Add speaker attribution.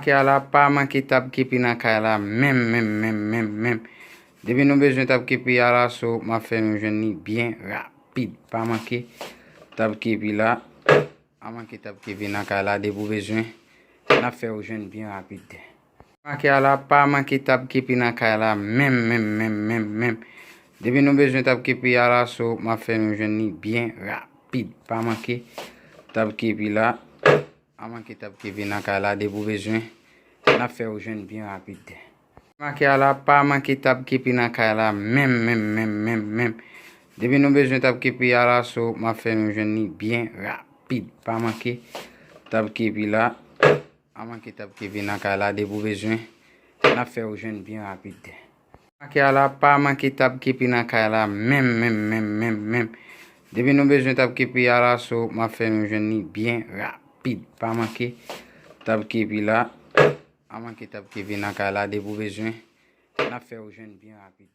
Speaker 1: Qui a la pas manqué tab qui pi nan kay la même. Depuis nous besoin tab qui pi à la so m'a fait nous jeune bien rapide. Pas manqué tab qui pi là. A manqué tab qui pi nan kay la de pour besoin. N'a fait aux jeunes bien rapide. Qui a la pas manqué tab qui pi nan kay la même. Depuis nous besoin tab qui pi à la so m'a fait nous jeune bien rapide. Pas manqué tab qui pi là. A manqué tab qui pi nan kay la de pour besoin. N'a fait aux jeunes bien rapide. Qui a la pas manqué tab qui pi nan kay la même. Depuis nous besoin tab qui pi à la so m'a fait nous jeune bien rapide. Pas manqué tab qui pi là. A manqué tab qui pi nan kay la de pour besoin. N'a fait aux jeunes bien rapide. Qui a la pas manqué tab qui pi nan kay la même. Depuis nous besoin tab qui pi à la so m'a fait nous jeune bien rapide. Pas manqué tab qui pi là. A manqué tab qui pi nan kay la de pour besoin. N'a fait aux jeunes bien rapide.